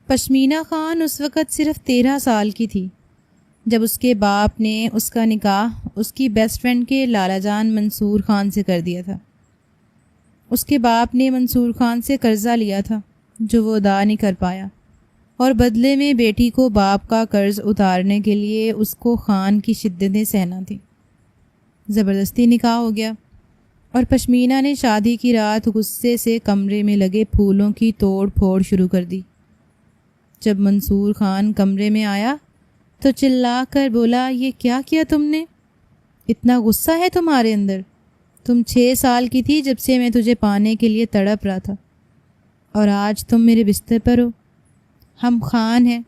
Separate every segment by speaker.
Speaker 1: پشمینہ خان اس وقت صرف 13 سال کی تھی جب اس کے باپ نے اس کا نکاح اس کی بیسٹ فرینڈ کے لالا جان منصور خان سے کر دیا تھا۔ اس کے باپ نے منصور خان سے قرضہ لیا تھا جو وہ ادا نہیں کر پایا، اور بدلے میں بیٹی کو باپ کا قرض اتارنے کے لیے اس کو خان کی شدتیں سہنا تھیں۔ زبردستی نکاح ہو گیا اور پشمینہ نے شادی کی رات غصے سے کمرے میں لگے پھولوں کی توڑ پھوڑ شروع کر دی۔ جب منصور خان کمرے میں آیا تو چلا کر بولا، یہ کیا کیا تم نے؟ اتنا غصہ ہے تمہارے اندر؟ تم 6 سال کی تھی جب سے میں تجھے پانے کے لیے تڑپ رہا تھا، اور آج تم میرے بستر پر ہو۔ ہم خان ہیں،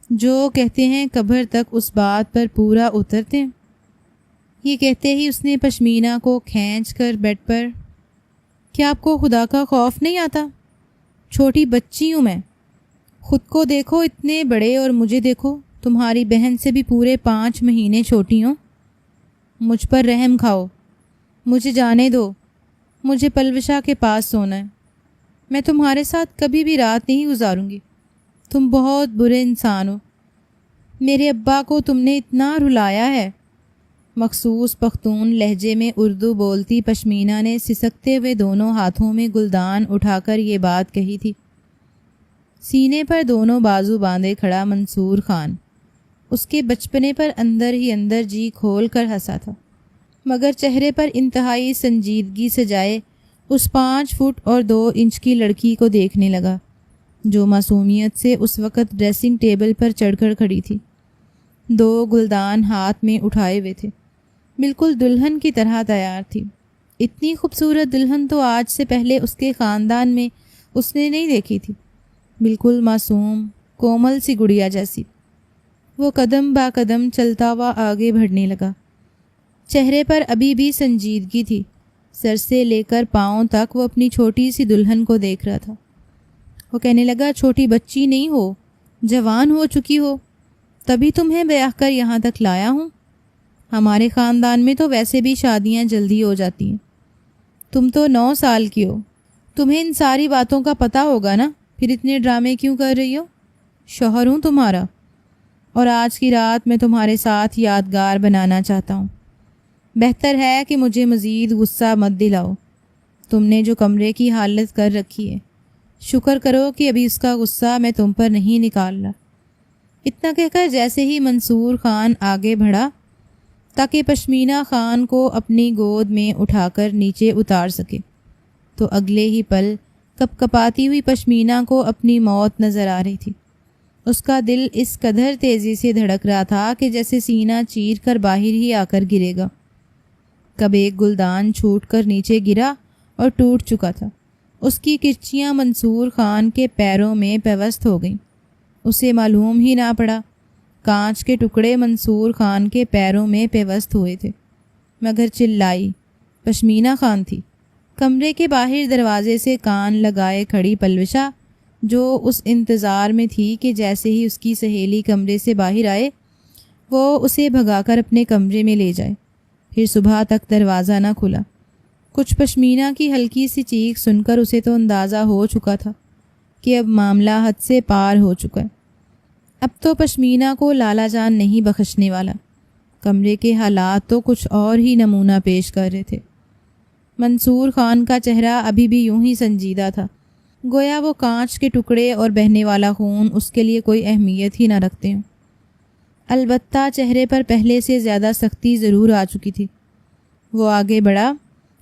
Speaker 1: جو کہتے ہیں قبر تک اس بات پر پورا اترتے ہیں۔ یہ کہتے ہی اس نے پشمینہ کو کھینچ کر بیڈ پر، کیا آپ کو خدا کا خوف نہیں آتا؟ چھوٹی بچی ہوں میں، خود کو دیکھو اتنے بڑے اور مجھے دیکھو تمہاری بہن سے بھی پورے 5 مہینے چھوٹی ہوں۔ مجھ پر رحم کھاؤ، مجھے جانے دو، مجھے پلوشا کے پاس سونا ہے، میں تمہارے ساتھ کبھی بھی رات نہیں گزاروں گی، تم بہت برے انسان ہو، میرے ابا کو تم نے اتنا رلایا ہے۔ مخصوص پختون لہجے میں اردو بولتی پشمینہ نے سسکتے ہوئے دونوں ہاتھوں میں گلدان اٹھا کر یہ بات کہی تھی۔ سینے پر دونوں بازو باندھے کھڑا منصور خان اس کے بچپنے پر اندر ہی اندر جی کھول کر ہنسا تھا، مگر چہرے پر انتہائی سنجیدگی سجائے اس 5 فٹ اور 2 انچ کی لڑکی کو دیکھنے لگا جو معصومیت سے اس وقت ڈریسنگ ٹیبل پر چڑھ کر کھڑی تھی، 2 گلدان ہاتھ میں اٹھائے ہوئے تھے، بالکل دلہن کی طرح تیار تھی۔ اتنی خوبصورت دلہن تو آج سے پہلے اس کے خاندان میں اس نے نہیں دیکھی تھی، بالکل معصوم کومل سی گڑیا جیسی۔ وہ قدم با قدم چلتا ہوا آگے بڑھنے لگا، چہرے پر ابھی بھی سنجیدگی تھی، سر سے لے کر پاؤں تک وہ اپنی چھوٹی سی دلہن کو دیکھ رہا تھا۔ وہ کہنے لگا، چھوٹی بچی نہیں ہو، جوان ہو چکی ہو، تبھی تمہیں بیاہ کر یہاں تک لایا ہوں۔ ہمارے خاندان میں تو ویسے بھی شادیاں جلدی ہو جاتی ہیں، تم تو 9 سال کی ہو، تمہیں ان ساری باتوں کا پتہ ہوگا نا، پھر اتنے ڈرامے کیوں کر رہی ہو؟ شوہر ہوں تمہارا، اور آج کی رات میں تمہارے ساتھ یادگار بنانا چاہتا ہوں۔ بہتر ہے کہ مجھے مزید غصہ مت دلاؤ، تم نے جو کمرے کی حالت کر رکھی ہے، شکر کرو کہ ابھی اس کا غصہ میں تم پر نہیں نکال رہا۔ اتنا کہہ کر جیسے ہی منصور خان آگے بڑھا تاکہ پشمینہ خان کو اپنی گود میں اٹھا کر نیچے اتار سکے، تو اگلے ہی پل کپ کپاتی ہوئی پشمینہ کو اپنی موت نظر آ رہی تھی۔ اس کا دل اس قدر تیزی سے دھڑک رہا تھا کہ جیسے سینہ چیر کر باہر ہی آ کر گرے گا۔ کب ایک گلدان چھوٹ کر نیچے گرا اور ٹوٹ چکا تھا، اس کی کرچیاں منصور خان کے پیروں میں پیوست ہو گئیں، اسے معلوم ہی نہ پڑا۔ کانچ کے ٹکڑے منصور خان کے پیروں میں پیوست ہوئے تھے، مگر چلائی پشمینہ خان تھی۔ کمرے کے باہر دروازے سے کان لگائے کھڑی پلوشا، جو اس انتظار میں تھی کہ جیسے ہی اس کی سہیلی کمرے سے باہر آئے وہ اسے بھگا کر اپنے کمرے میں لے جائے، پھر صبح تک دروازہ نہ کھلا۔ کچھ پشمینہ کی ہلکی سی چیخ سن کر اسے تو اندازہ ہو چکا تھا کہ اب معاملہ حد سے پار ہو چکا ہے۔ اب تو پشمینہ کو لالا جان نہیں بخشنے والا۔ کمرے کے حالات تو کچھ اور ہی نمونہ پیش کر رہے تھے۔ منصور خان کا چہرہ ابھی بھی یوں ہی سنجیدہ تھا، گویا وہ کانچ کے ٹکڑے اور بہنے والا خون اس کے لیے کوئی اہمیت ہی نہ رکھتے ہوں۔ البتہ چہرے پر پہلے سے زیادہ سختی ضرور آ چکی تھی۔ وہ آگے بڑھا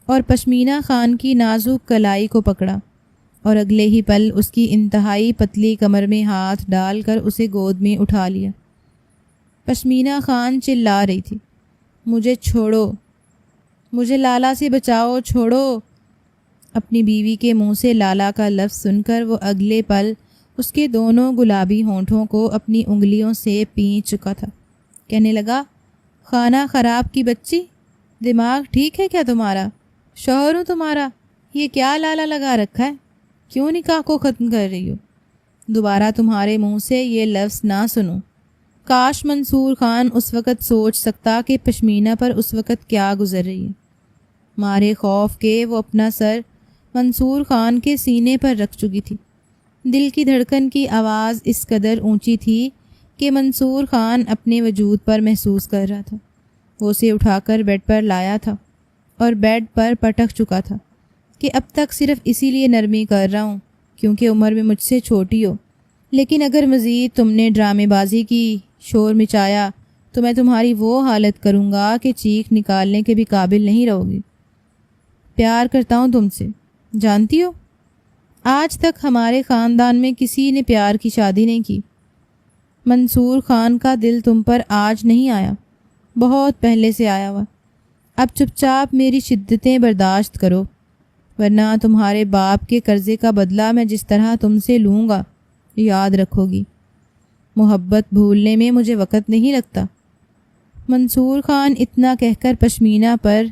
Speaker 1: اور پشمینہ خان کی نازک کلائی کو پکڑا، اور اگلے ہی پل اس کی انتہائی پتلی کمر میں ہاتھ ڈال کر اسے گود میں اٹھا لیا۔ پشمینہ خان چلا رہی تھی، مجھے چھوڑو، مجھے لالا سے بچاؤ، چھوڑو۔ اپنی بیوی کے منہ سے لالا کا لفظ سن کر وہ اگلے پل اس کے دونوں گلابی ہونٹوں کو اپنی انگلیوں سے پینچ چکا تھا۔ کہنے لگا، خانہ خراب کی بچی، دماغ ٹھیک ہے کیا تمہارا؟ شوہر ہوں تمہارا، یہ کیا لالا لگا رکھا ہے؟ کیوں نکاح کو ختم کر رہی ہو؟ دوبارہ تمہارے منہ سے یہ لفظ نہ سنوں۔ کاش منصور خان اس وقت سوچ سکتا کہ پشمینہ پر اس وقت کیا گزر رہی ہے۔ مارے خوف کے وہ اپنا سر منصور خان کے سینے پر رکھ چکی تھی، دل کی دھڑکن کی آواز اس قدر اونچی تھی کہ منصور خان اپنے وجود پر محسوس کر رہا تھا۔ وہ اسے اٹھا کر بیڈ پر لایا تھا اور بیڈ پر پٹک چکا تھا کہ اب تک صرف اسی لیے نرمی کر رہا ہوں کیونکہ عمر میں مجھ سے چھوٹی ہو، لیکن اگر مزید تم نے ڈرامے بازی کی، شور مچایا، تو میں تمہاری وہ حالت کروں گا کہ چیخ نکالنے کے بھی قابل نہیں رہو گی۔ پیار کرتا ہوں تم سے، جانتی ہو؟ آج تک ہمارے خاندان میں کسی نے پیار کی شادی نہیں کی۔ منصور خان کا دل تم پر آج نہیں آیا، بہت پہلے سے آیا ہوا۔ اب چپ چاپ میری شدتیں برداشت کرو، ورنہ تمہارے باپ کے قرضے کا بدلہ میں جس طرح تم سے لوں گا، یاد رکھو گی۔ محبت بھولنے میں مجھے وقت نہیں لگتا۔ منصور خان اتنا کہہ کر پشمینہ پر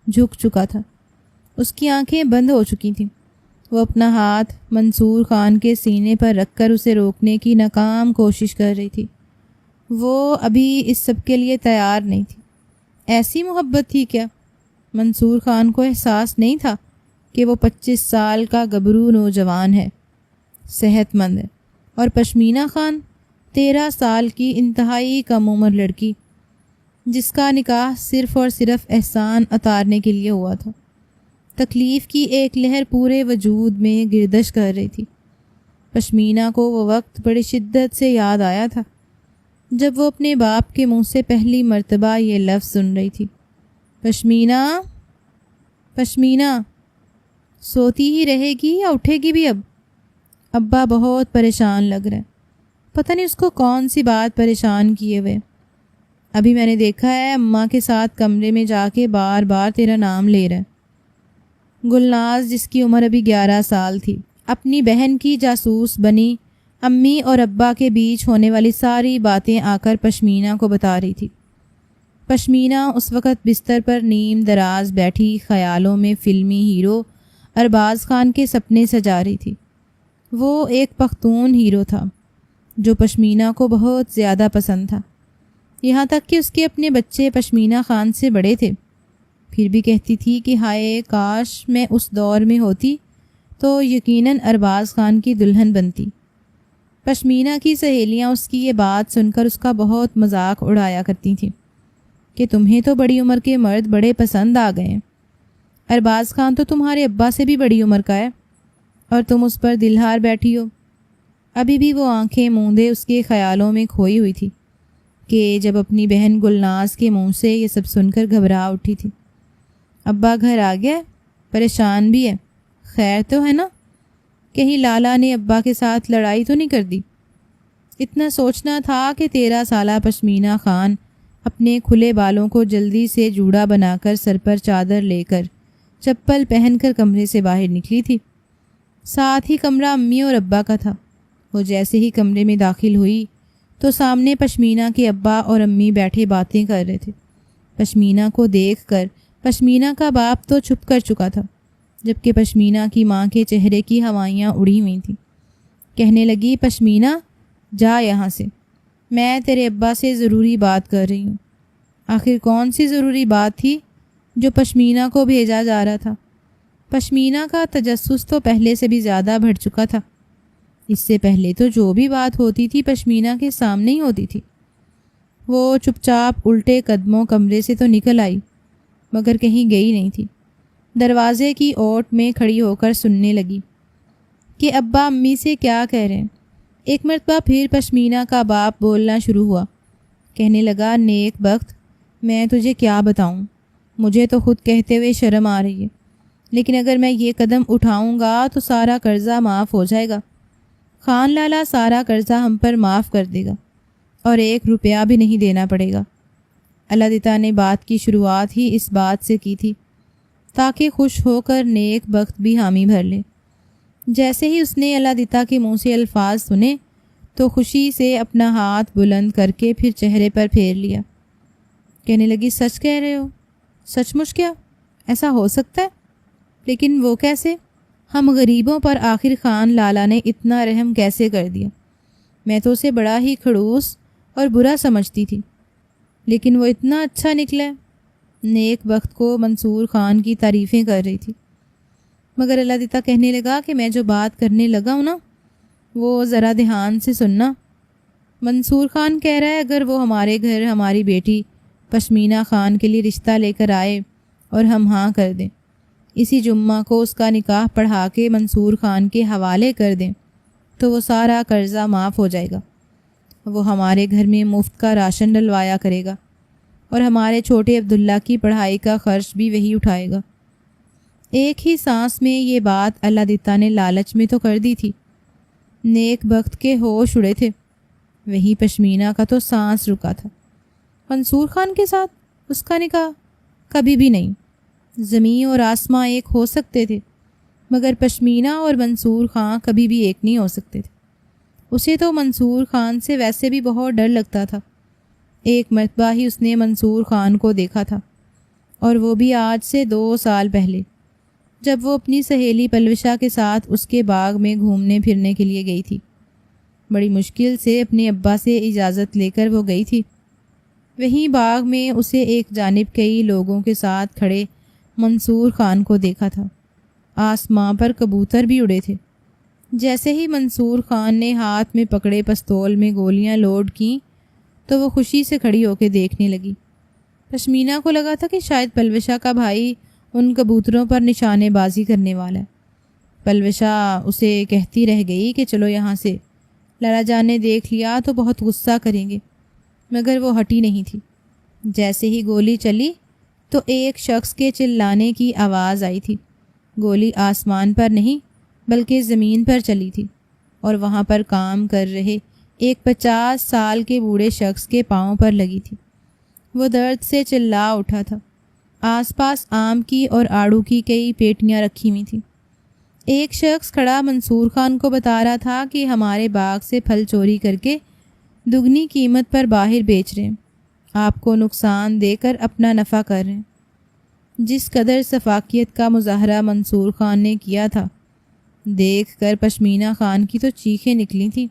Speaker 1: جھک چکا تھا۔ اس کی آنکھیں بند ہو چکی تھیں۔ وہ اپنا ہاتھ منصور خان کے سینے پر رکھ کر اسے روکنے کی ناکام کوشش کر رہی تھی۔ وہ ابھی اس سب کے لیے تیار نہیں تھی۔ ایسی محبت تھی کیا؟ منصور خان کو احساس نہیں تھا کہ وہ 25 سال کا گبرو نوجوان ہے، صحت مند ہے، اور پشمینہ خان 13 سال کی انتہائی کم عمر لڑکی جس کا نکاح صرف اور صرف احسان اتارنے کے لیے ہوا تھا۔ تکلیف کی ایک لہر پورے وجود میں گردش کر رہی تھی۔ پشمینہ کو وہ وقت بڑی شدت سے یاد آیا تھا جب وہ اپنے باپ کے منہ سے پہلی مرتبہ یہ لفظ سن رہی تھی، پشمینہ، پشمینہ۔ سوتی ہی رہے گی یا اٹھے گی بھی اب؟ ابا بہت پریشان لگ رہا ہے، پتہ نہیں اس کو کون سی بات پریشان کیے ہوئے۔ ابھی میں نے دیکھا ہے اماں کے ساتھ کمرے میں جا کے بار بار تیرا نام لے رہا ہے۔ گلناز، جس کی عمر ابھی 11 سال تھی، اپنی بہن کی جاسوس بنی امی اور ابا کے بیچ ہونے والی ساری باتیں آ کر پشمینہ کو بتا رہی تھی۔ پشمینہ اس وقت بستر پر نیم دراز بیٹھی خیالوں میں فلمی ہیرو ارباز خان کے سپنے سجا رہی تھی۔ وہ ایک پختون ہیرو تھا جو پشمینہ کو بہت زیادہ پسند تھا، یہاں تک کہ اس کے اپنے بچے پشمینہ خان سے بڑے تھے۔ پھر بھی کہتی تھی کہ ہائے کاش میں اس دور میں ہوتی تو یقیناً ارباز خان کی دلہن بنتی۔ پشمینہ کی سہیلیاں اس کی یہ بات سن کر اس کا بہت مذاق اڑایا کرتی تھیں کہ تمہیں تو بڑی عمر کے مرد بڑے پسند آ گئے ہیں، ارباز خان تو تمہارے ابا سے بھی بڑی عمر کا ہے اور تم اس پر دلہار بیٹھی ہو۔ ابھی بھی وہ آنکھیں موندے اس کے خیالوں میں کھوئی ہوئی تھی کہ جب اپنی بہن گلناز کے منہ سے یہ سب سن کر گھبرا اٹھی تھی۔ ابا گھر آ گیا، پریشان بھی ہے، خیر تو ہے نا؟ کہیں لالا نے ابا کے ساتھ لڑائی تو نہیں کر دی؟ اتنا سوچنا تھا کہ 13 سالہ پشمینہ خان اپنے کھلے بالوں کو جلدی سے جوڑا بنا کر سر پر چادر لے کر چپل پہن کر کمرے سے باہر نکلی تھی۔ ساتھ ہی کمرہ امی اور ابا کا تھا۔ وہ جیسے ہی کمرے میں داخل ہوئی تو سامنے پشمینہ کے ابا اور امی بیٹھے باتیں کر رہے تھے۔ پشمینہ کو دیکھ کر پشمینہ کا باپ تو چھپ کر چکا تھا، جبکہ پشمینہ کی ماں کے چہرے کی ہوائیاں اڑی ہوئی تھیں۔ کہنے لگی، پشمینہ جا یہاں سے، میں تیرے ابا سے ضروری بات کر رہی ہوں۔ آخر کون سی ضروری بات تھی جو پشمینہ کو بھیجا جا رہا تھا؟ پشمینہ کا تجسس تو پہلے سے بھی زیادہ بڑھ چکا تھا۔ اس سے پہلے تو جو بھی بات ہوتی تھی پشمینہ کے سامنے ہی ہوتی تھی۔ وہ چپ چاپ الٹے قدموں کمرے سے تو نکل آئی مگر کہیں گئی نہیں تھی۔ دروازے کی اوٹ میں کھڑی ہو کر سننے لگی کہ ابا امی سے کیا کہہ رہے ہیں۔ ایک مرتبہ پھر پشمینہ کا باپ بولنا شروع ہوا۔ کہنے لگا، نیک بخت، میں تجھے کیا بتاؤں، مجھے تو خود کہتے ہوئے شرم آ رہی ہے، لیکن اگر میں یہ قدم اٹھاؤں گا تو سارا قرضہ معاف ہو جائے گا۔ خان لالا سارا قرضہ ہم پر معاف کر دے گا اور 1 روپیہ بھی نہیں دینا پڑے گا۔ اللہ دتا نے بات کی شروعات ہی اس بات سے کی تھی تاکہ خوش ہو کر نیک بخت بھی حامی بھر لے۔ جیسے ہی اس نے اللہ دتا کے منہ سے الفاظ سنے تو خوشی سے اپنا ہاتھ بلند کر کے پھر چہرے پر پھیر لیا۔ کہنے لگی، سچ کہہ رہے ہو؟ سچ مچ کیا؟ ایسا ہو سکتا ہے؟ لیکن وہ کیسے؟ ہم غریبوں پر آخر خان لالا نے اتنا رحم کیسے کر دیا؟ میں تو اسے بڑا ہی کھڑوس اور برا سمجھتی تھی، لیکن وہ اتنا اچھا نکلا۔ نیک بخت کو منصور خان کی تعریفیں کر رہی تھی، مگر اللہ دتا کہنے لگا کہ میں جو بات کرنے لگا ہوں نا، وہ ذرا دھیان سے سننا۔ منصور خان کہہ رہا ہے اگر وہ ہمارے گھر ہماری بیٹی پشمینہ خان کے لیے رشتہ لے کر آئے اور ہم ہاں کر دیں، اسی جمعہ کو اس کا نکاح پڑھا کے منصور خان کے حوالے کر دیں تو وہ سارا قرضہ معاف ہو جائے گا۔ وہ ہمارے گھر میں مفت کا راشن ڈلوایا کرے گا اور ہمارے چھوٹے عبداللہ کی پڑھائی کا خرچ بھی وہی اٹھائے گا۔ ایک ہی سانس میں یہ بات اللہ دتا نے لالچ میں تو کر دی تھی۔ نیک بخت کے ہوش اڑے تھے۔ وہی پشمینہ کا تو سانس رکا تھا۔ منصور خان کے ساتھ اس کا نکاح کبھی بھی نہیں۔ زمین اور آسماں ایک ہو سکتے تھے مگر پشمینہ اور منصور خان کبھی بھی ایک نہیں ہو سکتے تھے۔ اسے تو منصور خان سے ویسے بھی بہت ڈر لگتا تھا۔ ایک مرتبہ ہی اس نے منصور خان کو دیکھا تھا، اور وہ بھی آج سے 2 سال پہلے، جب وہ اپنی سہیلی پلوشا کے ساتھ اس کے باغ میں گھومنے پھرنے کے لیے گئی تھی۔ بڑی مشکل سے اپنے ابا سے اجازت لے کر وہ گئی تھی۔ وہیں باغ میں اسے ایک جانب کئی لوگوں کے ساتھ کھڑے منصور خان کو دیکھا تھا۔ آسماں پر کبوتر بھی اڑے تھے۔ جیسے ہی منصور خان نے ہاتھ میں پکڑے پستول میں گولیاں لوڈ کیں تو وہ خوشی سے کھڑی ہو کے دیکھنے لگی۔ پشمینہ کو لگا تھا کہ شاید پلوشا کا بھائی ان کبوتروں پر نشانے بازی کرنے والا ہے۔ پلوشا اسے کہتی رہ گئی کہ چلو یہاں سے، لالا جان نے دیکھ لیا تو بہت غصہ کریں گے، مگر وہ ہٹی نہیں تھی۔ جیسے ہی گولی چلی تو ایک شخص کے چلانے کی آواز آئی تھی۔ گولی آسمان پر نہیں بلکہ زمین پر چلی تھی، اور وہاں پر کام کر رہے ایک 50 سال کے بوڑھے شخص کے پاؤں پر لگی تھی۔ وہ درد سے چلا اٹھا تھا۔ آس پاس آم کی اور آڑو کی کئی پیٹیاں رکھی ہوئی تھیں۔ ایک شخص کھڑا منصور خان کو بتا رہا تھا کہ ہمارے باغ سے پھل چوری کر کے دگنی قیمت پر باہر بیچ رہے ہیں، آپ کو نقصان دے کر اپنا نفع کر رہے ہیں۔ جس قدر شفافیت کا مظاہرہ منصور خان نے کیا تھا، دیکھ کر پشمینہ خان کی تو چیخیں نکلی تھیں۔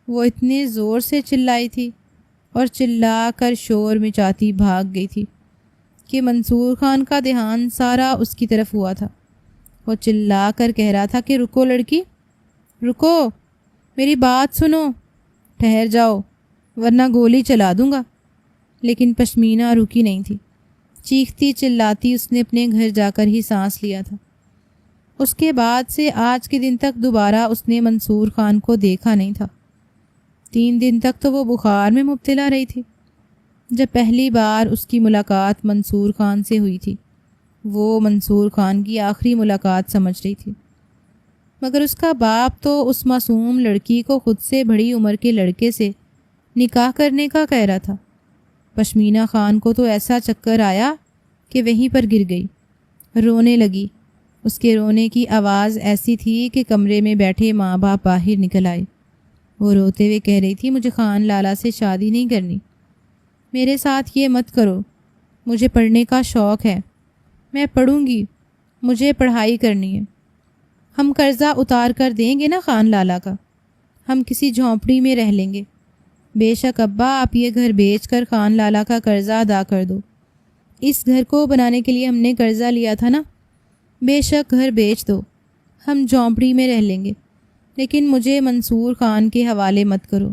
Speaker 1: وہ اتنے زور سے چلائی تھی اور چلا کر شور مچاتی بھاگ گئی تھی کہ منصور خان کا دھیان سارا اس کی طرف ہوا تھا۔ وہ چلا کر کہہ رہا تھا کہ رکو لڑکی، رکو، میری بات سنو، ٹھہر جاؤ ورنہ گولی چلا دوں گا۔ لیکن پشمینہ رکی نہیں تھی۔ چیختی چلاتی اس نے اپنے گھر جا کر ہی سانس لیا تھا۔ اس کے بعد سے آج کے دن تک دوبارہ اس نے منصور خان کو دیکھا نہیں تھا۔ 3 دن تک تو وہ بخار میں مبتلا رہی تھی۔ جب پہلی بار اس کی ملاقات منصور خان سے ہوئی تھی، وہ منصور خان کی آخری ملاقات سمجھ رہی تھی، مگر اس کا باپ تو اس معصوم لڑکی کو خود سے بڑی عمر کے لڑکے سے نکاح کرنے کا کہہ رہا تھا۔ پشمینہ خان کو تو ایسا چکر آیا کہ وہیں پر گر گئی، رونے لگی۔ اس کے رونے کی آواز ایسی تھی کہ کمرے میں بیٹھے ماں باپ باہر نکل آئے۔ وہ روتے ہوئے کہہ رہی تھی مجھے خان لالا سے شادی نہیں کرنی، میرے ساتھ یہ مت کرو، مجھے پڑھنے کا شوق ہے، میں پڑھوں گی، مجھے پڑھائی کرنی ہے۔ ہم قرضہ اتار کر دیں گے نا خان لالا کا، ہم کسی جھونپڑی میں رہ لیں گے۔ بے شک ابا آپ یہ گھر بیچ کر خان لالا کا قرضہ ادا کر دو، اس گھر کو بنانے کے لیے ہم نے قرضہ لیا تھا نا، بے شک گھر بیچ دو، ہم جھونپڑی میں رہ لیں گے، لیکن مجھے منصور خان کے حوالے مت کرو۔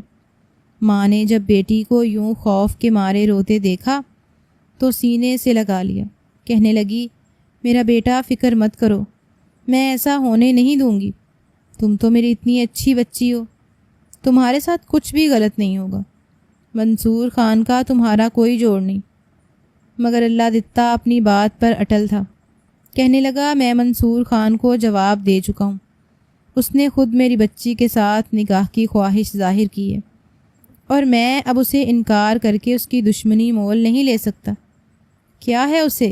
Speaker 1: ماں نے جب بیٹی کو یوں خوف کے مارے روتے دیکھا تو سینے سے لگا لیا، کہنے لگی میرا بیٹا فکر مت کرو، میں ایسا ہونے نہیں دوں گی، تم تو میری اتنی اچھی بچی ہو، تمہارے ساتھ کچھ بھی غلط نہیں ہوگا، منصور خان کا تمہارا کوئی جوڑ نہیں۔ مگر اللہ دتا اپنی بات پر اٹل تھا، کہنے لگا میں منصور خان کو جواب دے چکا ہوں، اس نے خود میری بچی کے ساتھ نکاح کی خواہش ظاہر کی ہے، اور میں اب اسے انکار کر کے اس کی دشمنی مول نہیں لے سکتا۔ کیا ہے اسے،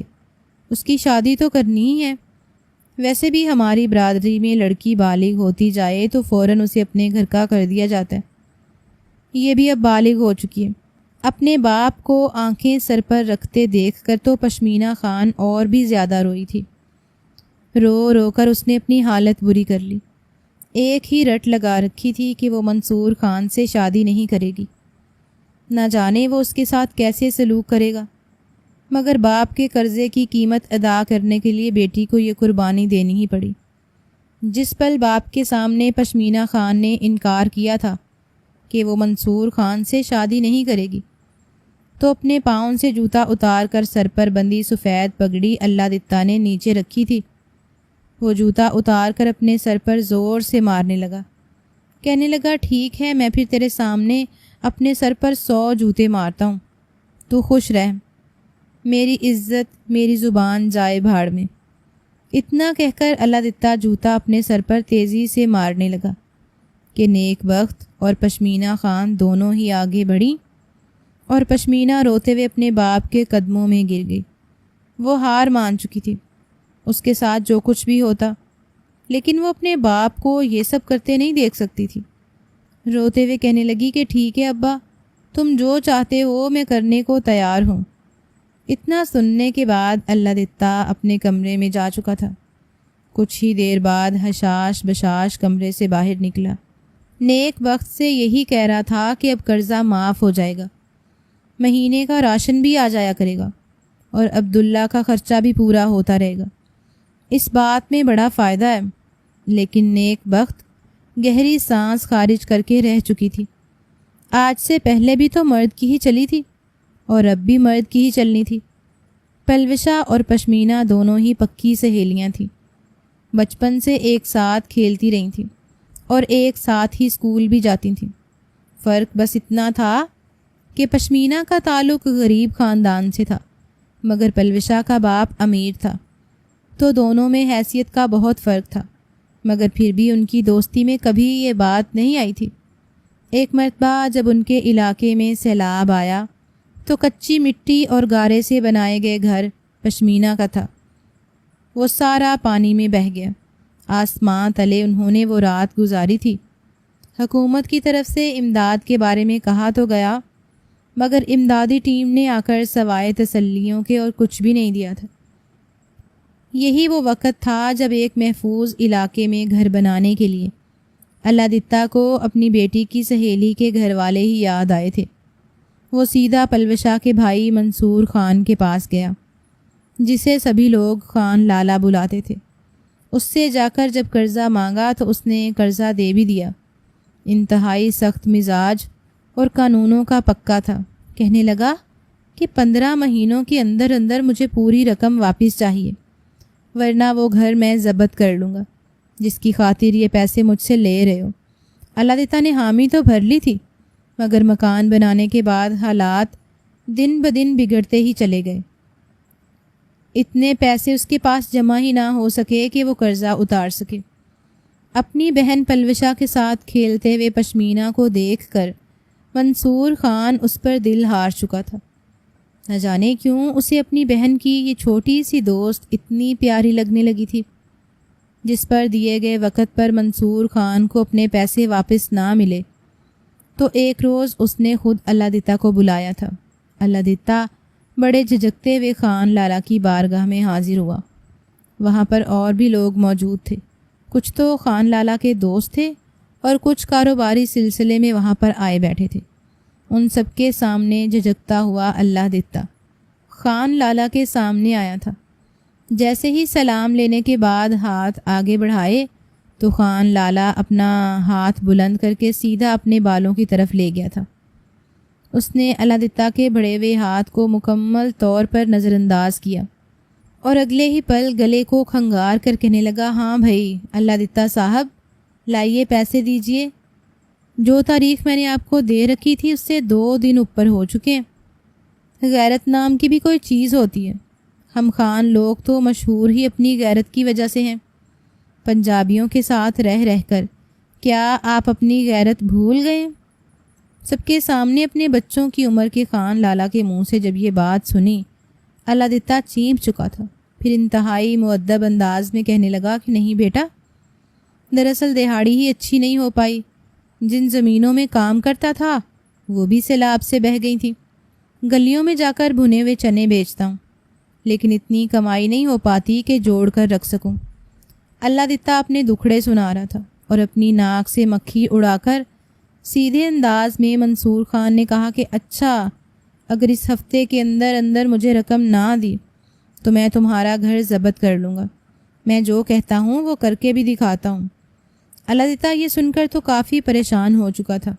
Speaker 1: اس کی شادی تو کرنی ہی ہے۔ ویسے بھی ہماری برادری میں لڑکی بالغ ہوتی جائے تو فوراً اسے اپنے گھر کا کر دیا جاتا ہے۔ یہ بھی اب بالغ ہو چکی ہے۔ اپنے باپ کو آنکھیں سر پر رکھتے دیکھ کر تو پشمینہ خان اور بھی زیادہ روئی تھی۔ رو رو کر اس نے اپنی حالت بری کر لی۔ ایک ہی رٹ لگا رکھی تھی کہ وہ منصور خان سے شادی نہیں کرے گی، نہ جانے وہ اس کے ساتھ کیسے سلوک کرے گا، مگر باپ کے قرضے کی قیمت ادا کرنے کے لیے بیٹی کو یہ قربانی دینی ہی پڑی۔ جس پل باپ کے سامنے پشمینہ خان نے انکار کیا تھا کہ وہ منصور خان سے شادی نہیں کرے گی، تو اپنے پاؤں سے جوتا اتار کر سر پر بندی سفید پگڑی اللہ دتا نے نیچے رکھی تھی۔ وہ جوتا اتار کر اپنے سر پر زور سے مارنے لگا، کہنے لگا ٹھیک ہے، میں پھر تیرے سامنے اپنے سر پر 100 جوتے مارتا ہوں، تو خوش رہ، میری عزت میری زبان جائے بھاڑ میں۔ اتنا کہہ کر اللہ دتا جوتا اپنے سر پر تیزی سے مارنے لگا کہ نیک بخت اور پشمینہ خان دونوں ہی آگے بڑھیں اور پشمینہ روتے ہوئے اپنے باپ کے قدموں میں گر گئی۔ وہ ہار مان چکی تھی، اس کے ساتھ جو کچھ بھی ہوتا، لیکن وہ اپنے باپ کو یہ سب کرتے نہیں دیکھ سکتی تھی۔ روتے ہوئے کہنے لگی کہ ٹھیک ہے ابا، تم جو چاہتے ہو میں کرنے کو تیار ہوں۔ اتنا سننے کے بعد اللہ دتا اپنے کمرے میں جا چکا تھا۔ کچھ ہی دیر بعد حشاش بشاش کمرے سے باہر نکلا۔ نیک بخت سے یہی کہہ رہا تھا کہ اب قرضہ معاف ہو جائے گا، مہینے کا راشن بھی آ جایا کرے گا اور عبداللہ کا خرچہ بھی پورا ہوتا رہے گا۔ اس بات میں بڑا فائدہ ہے، لیکن نیک بخت گہری سانس خارج کر کے رہ چکی تھی۔ آج سے پہلے بھی تو مرد کی ہی چلی تھی اور اب بھی مرد کی ہی چلنی تھی۔ پلوشہ اور پشمینہ دونوں ہی پکی سہیلیاں تھیں، بچپن سے ایک ساتھ کھیلتی رہی تھیں اور ایک ساتھ ہی اسکول بھی جاتی تھیں۔ فرق بس اتنا تھا کہ پشمینہ کا تعلق غریب خاندان سے تھا، مگر پلوشہ کا باپ امیر تھا، تو دونوں میں حیثیت کا بہت فرق تھا، مگر پھر بھی ان کی دوستی میں کبھی یہ بات نہیں آئی تھی۔ ایک مرتبہ جب ان کے علاقے میں سیلاب آیا تو کچی مٹی اور گارے سے بنائے گئے گھر پشمینہ کا تھا، وہ سارا پانی میں بہہ گیا۔ آسمان تلے انہوں نے وہ رات گزاری تھی۔ حکومت کی طرف سے امداد کے بارے میں کہا تو گیا، مگر امدادی ٹیم نے آ کر سوائے تسلیوں کے اور کچھ بھی نہیں دیا تھا۔ یہی وہ وقت تھا جب ایک محفوظ علاقے میں گھر بنانے کے لیے اللہ دتا کو اپنی بیٹی کی سہیلی کے گھر والے ہی یاد آئے تھے۔ وہ سیدھا پلوشہ کے بھائی منصور خان کے پاس گیا، جسے سبھی لوگ خان لالا بلاتے تھے۔ اس سے جا کر جب قرضہ مانگا تو اس نے قرضہ دے بھی دیا۔ انتہائی سخت مزاج اور قانونوں کا پکا تھا۔ کہنے لگا کہ 15 مہینوں کے اندر اندر مجھے پوری رقم واپس چاہیے، ورنہ وہ گھر میں ضبط کر لوں گا جس کی خاطر یہ پیسے مجھ سے لے رہے ہو۔ اللہ دتا نے حامی تو بھر لی تھی، مگر مکان بنانے کے بعد حالات دن بدن بگڑتے ہی چلے گئے۔ اتنے پیسے اس کے پاس جمع ہی نہ ہو سکے کہ وہ قرضہ اتار سکے۔ اپنی بہن پلوشہ کے ساتھ کھیلتے ہوئے پشمینہ کو دیکھ کر منصور خان اس پر دل ہار چکا تھا۔ نہ جانے کیوں اسے اپنی بہن کی یہ چھوٹی سی دوست اتنی پیاری لگنے لگی تھی۔ جس پر دیے گئے وقت پر منصور خان کو اپنے پیسے واپس نہ ملے تو ایک روز اس نے خود اللہ دتا کو بلایا تھا۔ اللہ دتا بڑے جھجکتے ہوئے خان لالا کی بارگاہ میں حاضر ہوا۔ وہاں پر اور بھی لوگ موجود تھے، کچھ تو خان لالا کے دوست تھے اور کچھ کاروباری سلسلے میں وہاں پر آئے بیٹھے تھے۔ ان سب کے سامنے جھجکتا ہوا اللہ دتا خان لالا کے سامنے آیا تھا۔ جیسے ہی سلام لینے کے بعد ہاتھ آگے بڑھائے تو خان لالا اپنا ہاتھ بلند کر کے سیدھا اپنے بالوں کی طرف لے گیا تھا۔ اس نے اللہ دتا کے بڑھے ہوئے ہاتھ کو مکمل طور پر نظر انداز کیا اور اگلے ہی پل گلے کو کھنگار کر کہنے لگا، ہاں بھائی اللہ دتا صاحب، لائیے پیسے دیجئے۔ جو تاریخ میں نے آپ کو دے رکھی تھی اس سے 2 دن اوپر ہو چکے ہیں۔ غیرت نام کی بھی کوئی چیز ہوتی ہے، ہم خان لوگ تو مشہور ہی اپنی غیرت کی وجہ سے ہیں۔ پنجابیوں کے ساتھ رہ کر کیا آپ اپنی غیرت بھول گئے؟ سب کے سامنے اپنے بچوں کی عمر کے خان لالا کے منہ سے جب یہ بات سنی، اللہ دتا چیخ چکا تھا۔ پھر انتہائی مؤدب انداز میں کہنے لگا کہ نہیں بیٹا، دراصل دہاڑی ہی اچھی نہیں ہو پائی۔ جن زمینوں میں کام کرتا تھا وہ بھی سیلاب سے بہہ گئی تھیں۔ گلیوں میں جا کر بھنے ہوئے چنے بیچتا ہوں، لیکن اتنی کمائی نہیں ہو پاتی کہ جوڑ کر رکھ سکوں۔ اللہ دتا اپنے دکھڑے سنا رہا تھا اور اپنی ناک سے مکھی اڑا کر سیدھے انداز میں منصور خان نے کہا کہ اچھا، اگر اس ہفتے کے اندر اندر مجھے رقم نہ دی تو میں تمہارا گھر ضبط کر لوں گا، میں جو کہتا ہوں وہ کر کے بھی دکھاتا ہوں۔ اللہدتا یہ سن کر تو کافی پریشان ہو چکا تھا۔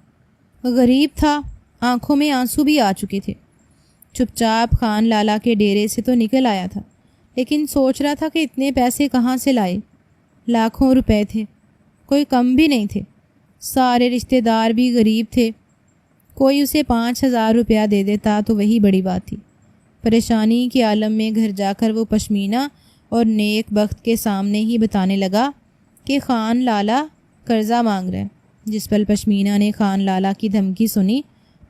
Speaker 1: غریب تھا، آنکھوں میں آنسو بھی آ چکے تھے۔ چپ چاپ خان لالا کے ڈیرے سے تو نکل آیا تھا، لیکن سوچ رہا تھا کہ اتنے پیسے کہاں سے لائے۔ لاکھوں روپے تھے، کوئی کم بھی نہیں تھے۔ سارے رشتہ دار بھی غریب تھے، کوئی اسے 5,000 روپیہ دے دیتا تو وہی بڑی بات تھی۔ پریشانی کے عالم میں گھر جا کر وہ پشمینہ اور نیک بخت کے سامنے ہی بتانے لگا کہ خان لالا قرضہ مانگ رہے۔ جس پل پشمینہ نے خان لالا کی دھمکی سنی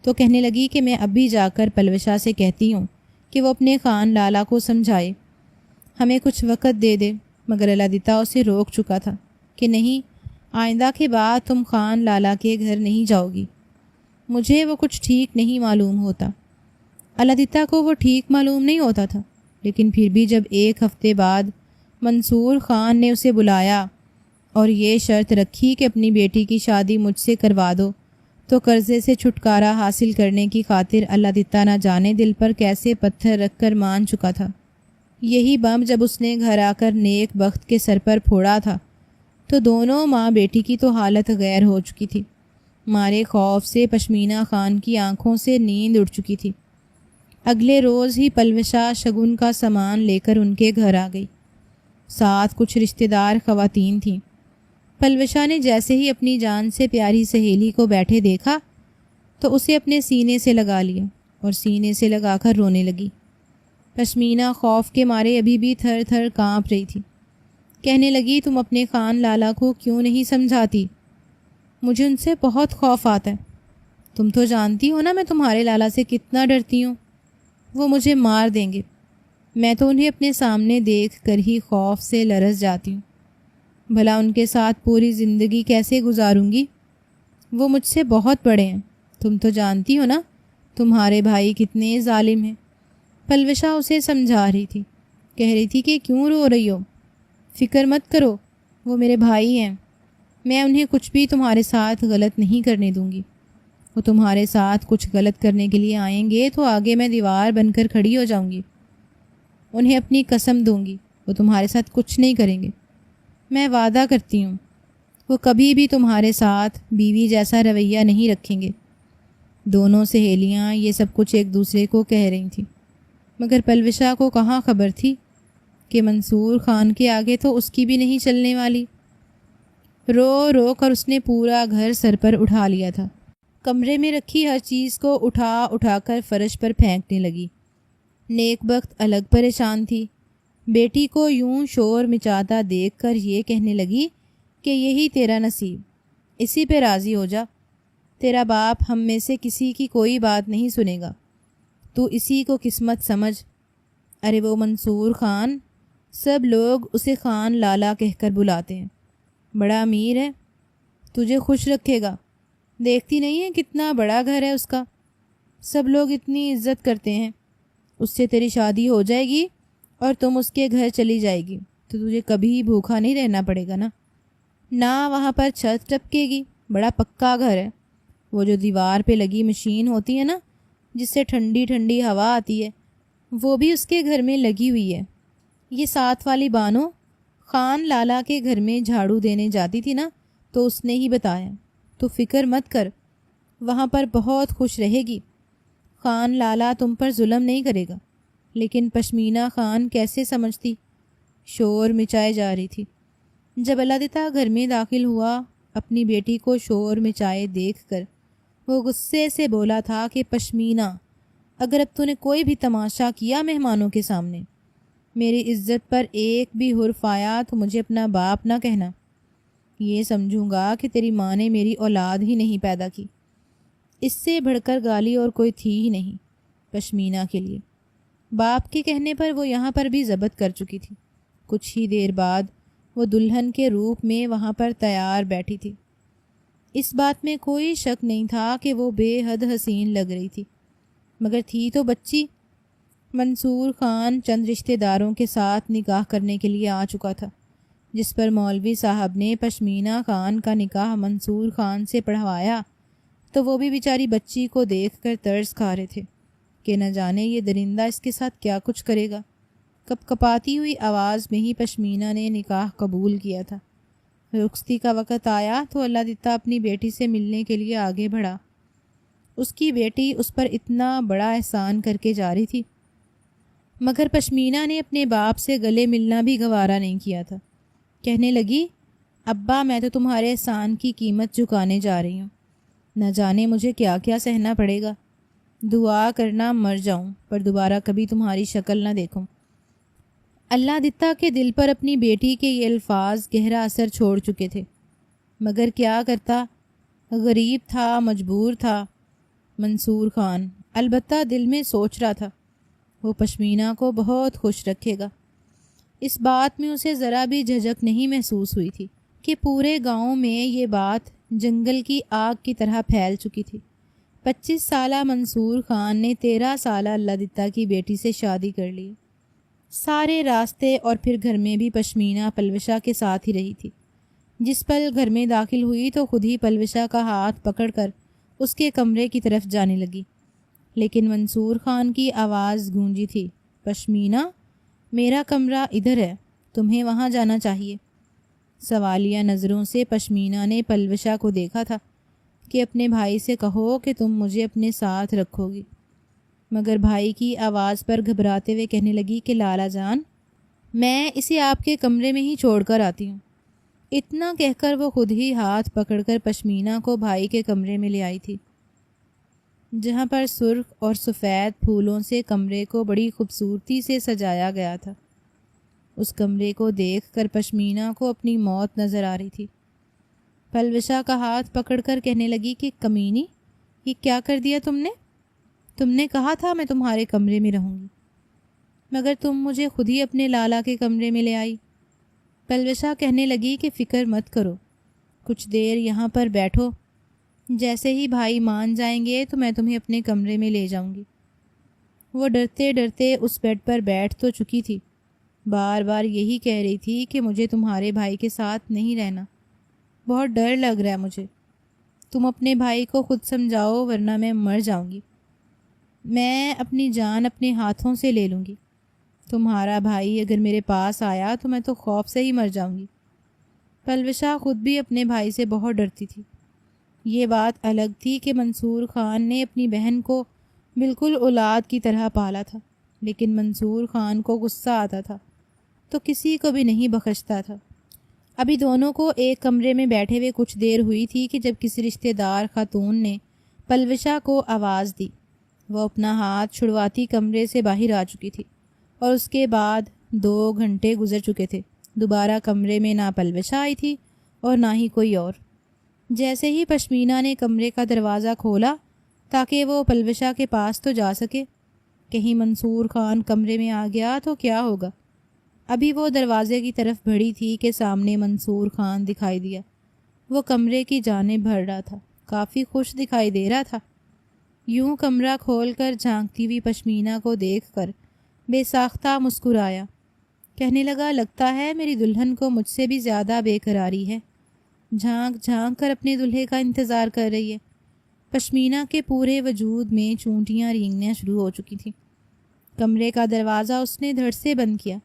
Speaker 1: تو کہنے لگی کہ میں ابھی جا کر پلوشا سے کہتی ہوں کہ وہ اپنے خان لالا کو سمجھائے، ہمیں کچھ وقت دے دے۔ مگر اللہدتا اسے روک چکا تھا کہ نہیں، آئندہ کے بعد تم خان لالا کے گھر نہیں جاؤ گی، مجھے وہ کچھ ٹھیک نہیں معلوم ہوتا۔ اللہدتا کو وہ ٹھیک معلوم نہیں ہوتا تھا، لیکن پھر بھی جب 1 ہفتے بعد منصور خان نے اسے بلایا اور یہ شرط رکھی کہ اپنی بیٹی کی شادی مجھ سے کروا دو، تو قرضے سے چھٹکارا حاصل کرنے کی خاطر اللہدتا نہ جانے دل پر کیسے پتھر رکھ کر مان چکا تھا۔ یہی بم جب اس نے گھر آ کر نیک بخت کے سر پر پھوڑا تھا تو دونوں ماں بیٹی کی تو حالت غیر ہو چکی تھی۔ مارے خوف سے پشمینہ خان کی آنکھوں سے نیند اڑ چکی تھی۔ اگلے روز ہی پلوشا شگن کا سامان لے کر ان کے گھر آ گئی۔ ساتھ کچھ رشتہ دار خواتین تھیں۔ پلوشا نے جیسے ہی اپنی جان سے پیاری سہیلی کو بیٹھے دیکھا تو اسے اپنے سینے سے لگا لیا اور سینے سے لگا کر رونے لگی۔ پشمینہ خوف کے مارے ابھی بھی تھر تھر کانپ رہی تھی۔ کہنے لگی تم اپنے خان لالا کو کیوں نہیں سمجھاتی؟ مجھے ان سے بہت خوف آتا ہے، تم تو جانتی ہو نا میں تمہارے لالا سے کتنا ڈرتی ہوں، وہ مجھے مار دیں گے۔ میں تو انہیں اپنے سامنے دیکھ کر ہی خوف سے لرز جاتی ہوں۔ بھلا ان کے ساتھ پوری زندگی کیسے گزاروں گی؟ وہ مجھ سے بہت بڑے ہیں، تم تو جانتی ہو نا تمہارے بھائی کتنے ظالم ہیں۔ پلوشا اسے سمجھا رہی تھی، کہہ رہی تھی کہ کیوں رو رہی ہو، فکر مت کرو، وہ میرے بھائی ہیں، میں انہیں کچھ بھی تمہارے ساتھ غلط نہیں کرنے دوں گی۔ وہ تمہارے ساتھ کچھ غلط کرنے کے لیے آئیں گے تو آگے میں دیوار بن کر کھڑی ہو جاؤں گی۔ انہیں اپنی قسم دوں گی وہ تمہارے ساتھ کچھ نہیں کریں گے، میں وعدہ کرتی ہوں، وہ کبھی بھی تمہارے ساتھ بیوی جیسا رویہ نہیں رکھیں گے۔ دونوں سہیلیاں یہ سب کچھ ایک دوسرے کو کہہ رہی تھیں، مگر پلوشا کو کہاں خبر تھی کہ منصور خان کے آگے تو اس کی بھی نہیں چلنے والی۔ رو رو کر اس نے پورا گھر سر پر اٹھا لیا تھا۔ کمرے میں رکھی ہر چیز کو اٹھا اٹھا کر فرش پر پھینکنے لگی۔ نیک بخت الگ پریشان تھی۔ بیٹی کو یوں شور مچاتا دیکھ کر یہ کہنے لگی کہ یہی تیرا نصیب، اسی پہ راضی ہو جا، تیرا باپ ہم میں سے کسی کی کوئی بات نہیں سنے گا، تو اسی کو قسمت سمجھ۔ ارے وہ منصور خان، سب لوگ اسے خان لالا کہہ کر بلاتے ہیں، بڑا امیر ہے، تجھے خوش رکھے گا، دیکھتی نہیں ہے کتنا بڑا گھر ہے اس کا، سب لوگ اتنی عزت کرتے ہیں۔ اس سے تیری شادی ہو جائے گی اور تم اس کے گھر چلی جائے گی تو تجھے کبھی بھوکا نہیں رہنا پڑے گا نہ وہاں پر چھت ٹپکے گی، بڑا پکا گھر ہے۔ وہ جو دیوار پہ لگی مشین ہوتی ہے نا جس سے ٹھنڈی ٹھنڈی ہوا آتی ہے، وہ بھی اس کے گھر میں لگی ہوئی ہے۔ یہ ساتھ والی بانو خان لالا کے گھر میں جھاڑو دینے جاتی تھی نا تو اس نے ہی بتایا، تو فکر مت کر، وہاں پر بہت خوش رہے گی، خان لالا تم پر ظلم نہیں کرے گا۔ لیکن پشمینہ خان کیسے سمجھتی، شور مچائے جا رہی تھی۔ جب اللہدتا گھر میں داخل ہوا، اپنی بیٹی کو شور مچائے دیکھ کر وہ غصے سے بولا تھا کہ پشمینہ، اگر اب تو نے کوئی بھی تماشا کیا مہمانوں کے سامنے، میری عزت پر ایک بھی حرف آیا تو مجھے اپنا باپ نہ کہنا، یہ سمجھوں گا کہ تیری ماں نے میری اولاد ہی نہیں پیدا کی۔ اس سے بڑھ کر گالی اور کوئی تھی ہی نہیں پشمینہ کے لیے۔ باپ کے کہنے پر وہ یہاں پر بھی ضبط کر چکی تھی۔ کچھ ہی دیر بعد وہ دلہن کے روپ میں وہاں پر تیار بیٹھی تھی۔ اس بات میں کوئی شک نہیں تھا کہ وہ بے حد حسین لگ رہی تھی، مگر تھی تو بچی۔ منصور خان چند رشتہ داروں کے ساتھ نکاح کرنے کے لیے آ چکا تھا، جس پر مولوی صاحب نے پشمینہ خان کا نکاح منصور خان سے پڑھوایا تو وہ بھی بیچاری بچی کو دیکھ کر ترس کھا رہے تھے کہ نہ جانے یہ درندہ اس کے ساتھ کیا کچھ کرے گا۔ کپ کپاتی ہوئی آواز میں ہی پشمینہ نے نکاح قبول کیا تھا۔ رخصتی کا وقت آیا تو اللہ دتہ اپنی بیٹی سے ملنے کے لیے آگے بڑھا۔ اس کی بیٹی اس پر اتنا بڑا احسان کر کے جا رہی تھی، مگر پشمینہ نے اپنے باپ سے گلے ملنا بھی گوارا نہیں کیا تھا۔ کہنے لگی، ابا میں تو تمہارے احسان کی قیمت چکانے جا رہی ہوں، نہ جانے مجھے کیا کیا سہنا پڑے گا۔ دعا کرنا مر جاؤں پر دوبارہ کبھی تمہاری شکل نہ دیکھوں۔ اللہ دتہ کے دل پر اپنی بیٹی کے یہ الفاظ گہرا اثر چھوڑ چکے تھے، مگر کیا کرتا، غریب تھا، مجبور تھا۔ منصور خان البتہ دل میں سوچ رہا تھا وہ پشمینہ کو بہت خوش رکھے گا۔ اس بات میں اسے ذرا بھی جھجک نہیں محسوس ہوئی تھی کہ پورے گاؤں میں یہ بات جنگل کی آگ کی طرح پھیل چکی تھی۔ 25 سالہ منصور خان نے 13 سالہ اللہ دتہ کی بیٹی سے شادی کر لی۔ سارے راستے اور پھر گھر میں بھی پشمینہ پلوشہ کے ساتھ ہی رہی تھی۔ جس پل گھر میں داخل ہوئی تو خود ہی پلوشہ کا ہاتھ پکڑ کر اس کے کمرے کی طرف جانے لگی، لیکن منصور خان کی آواز گونجی تھی، پشمینہ میرا کمرہ ادھر ہے، تمہیں وہاں جانا چاہیے۔ سوالیہ نظروں سے پشمینہ نے پلوشہ کو دیکھا تھا کہ اپنے بھائی سے کہو کہ تم مجھے اپنے ساتھ رکھو گی، مگر بھائی کی آواز پر گھبراتے ہوئے کہنے لگی کہ لالا جان میں اسے آپ کے کمرے میں ہی چھوڑ کر آتی ہوں۔ اتنا کہہ کر وہ خود ہی ہاتھ پکڑ کر پشمینہ کو بھائی کے کمرے میں لے آئی تھی، جہاں پر سرخ اور سفید پھولوں سے کمرے کو بڑی خوبصورتی سے سجایا گیا تھا۔ اس کمرے کو دیکھ کر پشمینہ کو اپنی موت نظر آ رہی تھی۔ پلوشہ کا ہاتھ پکڑ کر کہنے لگی کہ کمینی، یہ کیا کر دیا تم نے کہا تھا میں تمہارے کمرے میں رہوں گی، مگر تم مجھے خود ہی اپنے لالا کے کمرے میں لے آئی۔ پلوشہ کہنے لگی کہ فکر مت کرو، کچھ دیر یہاں پر بیٹھو، جیسے ہی بھائی مان جائیں گے تو میں تمہیں اپنے کمرے میں لے جاؤں گی۔ وہ ڈرتے ڈرتے اس بیڈ پر بیٹھ تو چکی تھی، بار بار یہی کہہ رہی تھی کہ مجھے تمہارے بھائی کے ساتھ نہیں رہنا، بہت ڈر لگ رہا ہے مجھے، تم اپنے بھائی کو خود سمجھاؤ ورنہ میں مر جاؤں گی، میں اپنی جان اپنے ہاتھوں سے لے لوں گی، تمہارا بھائی اگر میرے پاس آیا تو میں تو خوف سے ہی مر جاؤں گی۔ پلوشہ خود بھی اپنے بھائی سے بہت ڈرتی تھی۔ یہ بات الگ تھی کہ منصور خان نے اپنی بہن کو بالکل اولاد کی طرح پالا تھا، لیکن منصور خان کو غصہ آتا تھا تو کسی کو بھی نہیں بخشتا تھا۔ ابھی دونوں کو ایک کمرے میں بیٹھے ہوئے کچھ دیر ہوئی تھی کہ جب کسی رشتہ دار خاتون نے پلوشہ کو آواز دی۔ وہ اپنا ہاتھ چھڑواتی کمرے سے باہر آ چکی تھی اور اس کے بعد 2 گھنٹے گزر چکے تھے۔ دوبارہ کمرے میں نہ پلوشہ آئی تھی اور نہ ہی کوئی اور۔ جیسے ہی پشمینہ نے کمرے کا دروازہ کھولا تاکہ وہ پلوشہ کے پاس تو جا سکے، کہیں منصور خان کمرے میں آ گیا تو کیا ہوگا۔ ابھی وہ دروازے کی طرف بڑھی تھی کہ سامنے منصور خان دکھائی دیا۔ وہ کمرے کی جانب بڑھ رہا تھا، کافی خوش دکھائی دے رہا تھا۔ یوں کمرہ کھول کر جھانکتی ہوئی پشمینہ کو دیکھ کر بے ساختہ مسکرایا، کہنے لگا لگتا ہے میری دلہن کو مجھ سے بھی زیادہ بے قراری ہے، جھانک جھانک کر اپنے دلہے کا انتظار کر رہی ہے۔ پشمینہ کے پورے وجود میں چونٹیاں رینگنا شروع ہو چکی تھیں۔ کمرے کا دروازہ اس نے دھڑ سے بند کیا،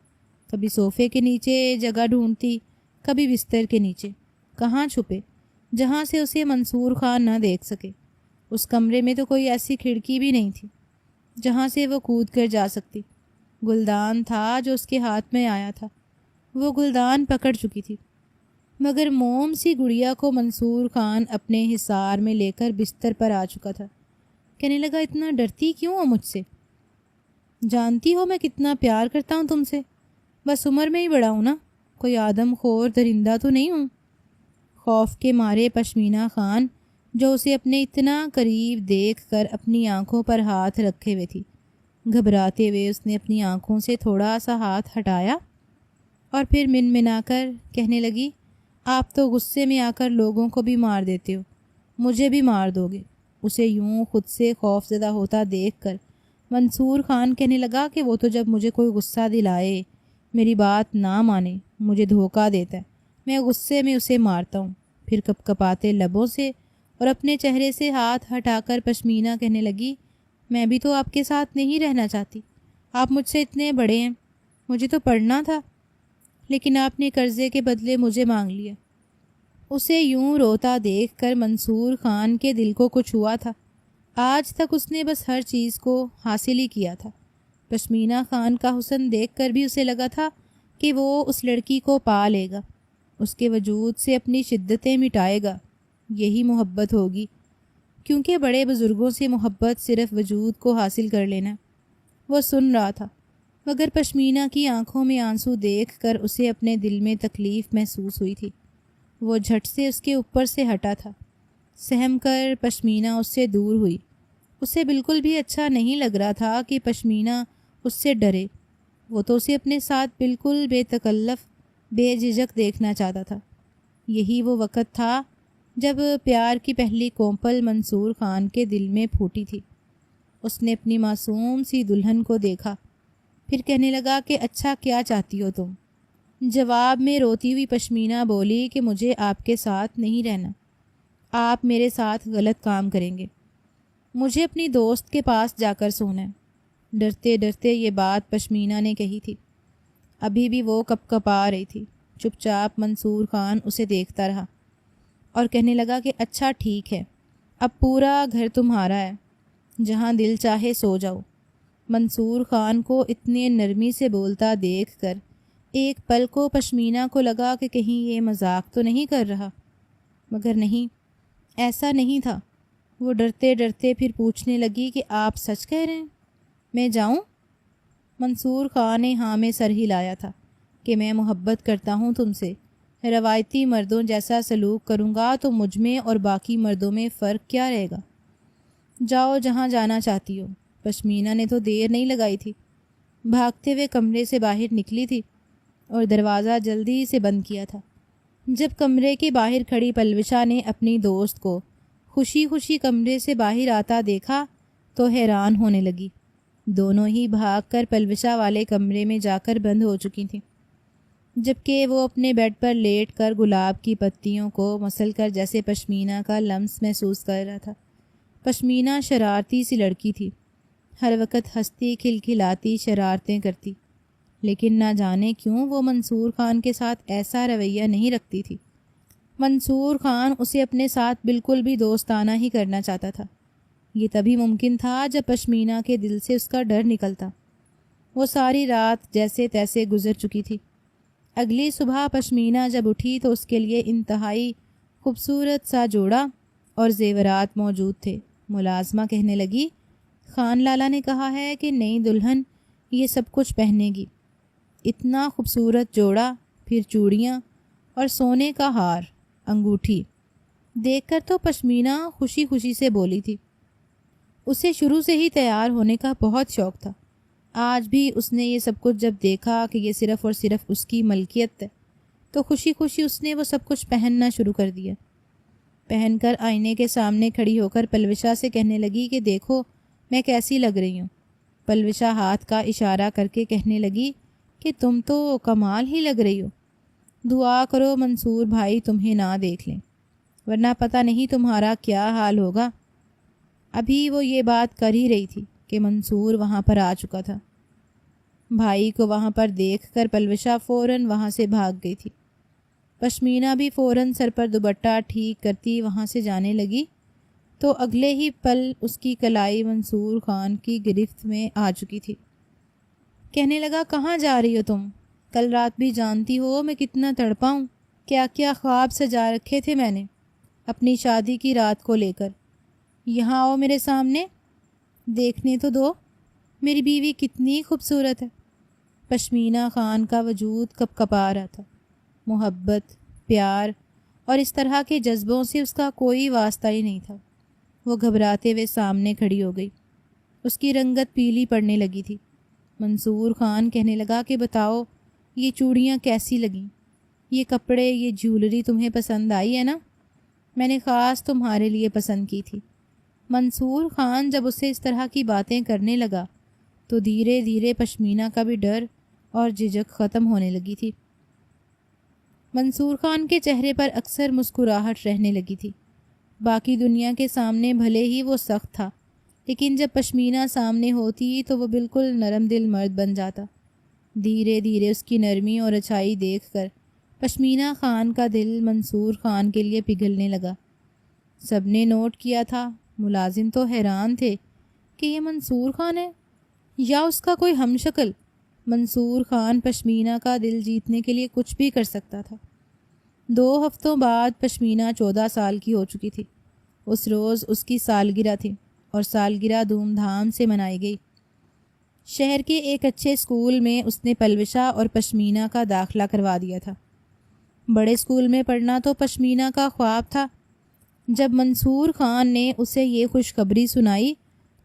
Speaker 1: کبھی صوفے کے نیچے جگہ ڈھونڈتی، کبھی بستر کے نیچے، کہاں چھپے جہاں سے اسے منصور خان نہ دیکھ سکے۔ اس کمرے میں تو کوئی ایسی کھڑکی بھی نہیں تھی جہاں سے وہ کود کر جا سکتی۔ گلدان تھا جو اس کے ہاتھ میں آیا تھا، وہ گلدان پکڑ چکی تھی، مگر موم سی گڑیا کو منصور خان اپنے حصار میں لے کر بستر پر آ چکا تھا۔ کہنے لگا اتنا ڈرتی کیوں ہو مجھ سے؟ جانتی ہو میں کتنا پیار کرتا ہوں تم سے، بس عمر میں ہی بڑا ہوں نا، کوئی آدم خور درندہ تو نہیں ہوں۔ خوف کے مارے پشمینہ خان جو اسے اپنے اتنا قریب دیکھ کر اپنی آنکھوں پر ہاتھ رکھے ہوئے تھی، گھبراتے ہوئے اس نے اپنی آنکھوں سے تھوڑا سا ہاتھ ہٹایا اور پھر منمنا کر کہنے لگی آپ تو غصے میں آ کر لوگوں کو بھی مار دیتے ہو، مجھے بھی مار دو گے۔ اسے یوں خود سے خوف زدہ ہوتا دیکھ کر منصور خان کہنے لگا کہ وہ تو جب مجھے کوئی غصہ دلائے، میری بات نہ مانے، مجھے دھوکہ دیتا ہے، میں غصے میں اسے مارتا ہوں۔ پھر کپ کپاتے لبوں سے اور اپنے چہرے سے ہاتھ ہٹا کر پشمینہ کہنے لگی میں بھی تو آپ کے ساتھ نہیں رہنا چاہتی، آپ مجھ سے اتنے بڑے ہیں، مجھے تو پڑھنا تھا، لیکن آپ نے قرضے کے بدلے مجھے مانگ لیا۔ اسے یوں روتا دیکھ کر منصور خان کے دل کو کچھ ہوا تھا۔ آج تک اس نے بس ہر چیز کو حاصل ہی کیا تھا۔ پشمینہ خان کا حسن دیکھ کر بھی اسے لگا تھا کہ وہ اس لڑکی کو پا لے گا، اس کے وجود سے اپنی شدتیں مٹائے گا۔ یہی محبت ہوگی، کیونکہ بڑے بزرگوں سے محبت صرف وجود کو حاصل کر لینا۔ وہ سن رہا تھا، مگر پشمینہ کی آنکھوں میں آنسو دیکھ کر اسے اپنے دل میں تکلیف محسوس ہوئی تھی۔ وہ جھٹ سے اس کے اوپر سے ہٹا تھا۔ سہم کر پشمینہ اس سے دور ہوئی۔ اسے بالکل بھی اچھا نہیں لگ رہا تھا کہ پشمینہ اس سے ڈرے۔ وہ تو اسے اپنے ساتھ بالکل بے تکلف، بے جھجک دیکھنا چاہتا تھا۔ یہی وہ وقت تھا جب پیار کی پہلی کونپل منصور خان کے دل میں پھوٹی تھی۔ اس نے اپنی معصوم سی دلہن کو دیکھا، پھر کہنے لگا کہ اچھا کیا چاہتی ہو تم؟ جواب میں روتی ہوئی پشمینہ بولی کہ مجھے آپ کے ساتھ نہیں رہنا، آپ میرے ساتھ غلط کام کریں گے، مجھے اپنی دوست کے پاس جا کر سونا ہے۔ ڈرتے ڈرتے یہ بات پشمینہ نے کہی تھی۔ ابھی بھی وہ کپ کپا رہی تھی۔ چپ چاپ منصور خان اسے دیکھتا رہا اور کہنے لگا کہ اچھا ٹھیک ہے، اب پورا گھر تمہارا ہے، جہاں دل چاہے سو جاؤ۔ منصور خان کو اتنے نرمی سے بولتا دیکھ کر ایک پل کو پشمینہ کو لگا کہ کہیں یہ مذاق تو نہیں کر رہا، مگر نہیں، ایسا نہیں تھا۔ وہ ڈرتے ڈرتے پھر پوچھنے لگی کہ آپ سچ کہہ رہے ہیں، میں جاؤں؟ منصور خان نے ہاں میں سر ہلایا تھا کہ میں محبت کرتا ہوں تم سے، روایتی مردوں جیسا سلوک کروں گا تو مجھ میں اور باقی مردوں میں فرق کیا رہے گا؟ جاؤ جہاں جانا چاہتی ہو۔ پشمینہ نے تو دیر نہیں لگائی تھی، بھاگتے ہوئے کمرے سے باہر نکلی تھی اور دروازہ جلدی سے بند کیا تھا۔ جب کمرے کے باہر کھڑی پلوشا نے اپنی دوست کو خوشی خوشی کمرے سے باہر آتا دیکھا تو حیران ہونے لگی۔ دونوں ہی بھاگ کر پلوشا والے کمرے میں جا کر بند ہو چکی تھیں، جبکہ وہ اپنے بیڈ پر لیٹ کر گلاب کی پتیوں کو مسل کر جیسے پشمینہ کا لمس محسوس کر رہا تھا۔ پشمینہ شرارتی سی لڑکی تھی، ہر وقت ہنستی کھلکھلاتی شرارتیں کرتی، لیکن نہ جانے کیوں وہ منصور خان کے ساتھ ایسا رویہ نہیں رکھتی تھی۔ منصور خان اسے اپنے ساتھ بالکل بھی دوستانہ ہی کرنا چاہتا تھا۔ یہ تبھی ممکن تھا جب پشمینہ کے دل سے اس کا ڈر نکلتا۔ وہ ساری رات جیسے تیسے گزر چکی تھی۔ اگلی صبح پشمینہ جب اٹھی تو اس کے لیے انتہائی خوبصورت سا جوڑا اور زیورات موجود تھے۔ ملازمہ کہنے لگی، خان لالا نے کہا ہے کہ نئی دلہن یہ سب کچھ پہنے گی۔ اتنا خوبصورت جوڑا، پھر چوڑیاں اور سونے کا ہار، انگوٹھی دیکھ کر تو پشمینہ خوشی خوشی سے بولی تھی۔ اسے شروع سے ہی تیار ہونے کا بہت شوق تھا۔ آج بھی اس نے یہ سب کچھ جب دیکھا کہ یہ صرف اور صرف اس کی ملکیت ہے تو خوشی خوشی اس نے وہ سب کچھ پہننا شروع کر دیا۔ پہن کر آئینے کے سامنے کھڑی ہو کر پلوشا سے کہنے لگی کہ دیکھو میں کیسی لگ رہی ہوں۔ پلوشا ہاتھ کا اشارہ کر کے کہنے لگی کہ تم تو کمال ہی لگ رہی ہو، دعا کرو منصور بھائی تمہیں نہ دیکھ لیں، ورنہ پتہ نہیں تمہارا کیا حال ہوگا۔ ابھی وہ یہ بات کر ہی رہی تھی کہ منصور وہاں پر آ چکا تھا۔ بھائی کو وہاں پر دیکھ کر پلوشا فوراً وہاں سے بھاگ گئی تھی۔ پشمینہ بھی فوراً سر پر دوپٹہ ٹھیک کرتی وہاں سے جانے لگی تو اگلے ہی پل اس کی کلائی منصور خان کی گرفت میں آ چکی تھی۔ کہنے لگا، کہاں جا رہی ہو تم؟ کل رات بھی جانتی ہو میں کتنا تڑپا ہوں، کیا کیا خواب سجا رکھے تھے میں نے اپنی شادی کی رات کو لے کر۔ یہاں آؤ میرے سامنے، دیکھنے تو دو میری بیوی کتنی خوبصورت ہے۔ پشمینہ خان کا وجود کپ کپا رہا تھا۔ محبت، پیار اور اس طرح کے جذبوں سے اس کا کوئی واسطہ ہی نہیں تھا۔ وہ گھبراتے ہوئے سامنے کھڑی ہو گئی۔ اس کی رنگت پیلی پڑنے لگی تھی۔ منصور خان کہنے لگا کہ بتاؤ یہ چوڑیاں کیسی لگیں، یہ کپڑے، یہ جیولری تمہیں پسند آئی ہے نا؟ میں نے خاص تمہارے لیے پسند کی تھی۔ منصور خان جب اسے اس طرح کی باتیں کرنے لگا تو دھیرے دھیرے پشمینہ کا بھی ڈر اور جھجک ختم ہونے لگی تھی۔ منصور خان کے چہرے پر اکثر مسکراہٹ رہنے لگی تھی۔ باقی دنیا کے سامنے بھلے ہی وہ سخت تھا، لیکن جب پشمینہ سامنے ہوتی تو وہ بالکل نرم دل مرد بن جاتا۔ دھیرے دھیرے اس کی نرمی اور اچھائی دیکھ کر پشمینہ خان کا دل منصور خان کے لیے پگھلنے لگا۔ سب نے نوٹ کیا تھا، ملازم تو حیران تھے کہ یہ منصور خان ہے یا اس کا کوئی ہم شکل۔ منصور خان پشمینہ کا دل جیتنے کے لیے کچھ بھی کر سکتا تھا۔ 2 ہفتوں بعد پشمینہ 14 سال کی ہو چکی تھی۔ اس روز اس کی سالگرہ تھی اور سالگرہ دھوم دھام سے منائی گئی۔ شہر کے ایک اچھے اسکول میں اس نے پلوشہ اور پشمینہ کا داخلہ کروا دیا تھا۔ بڑے اسکول میں پڑھنا تو پشمینہ کا خواب تھا۔ جب منصور خان نے اسے یہ خوشخبری سنائی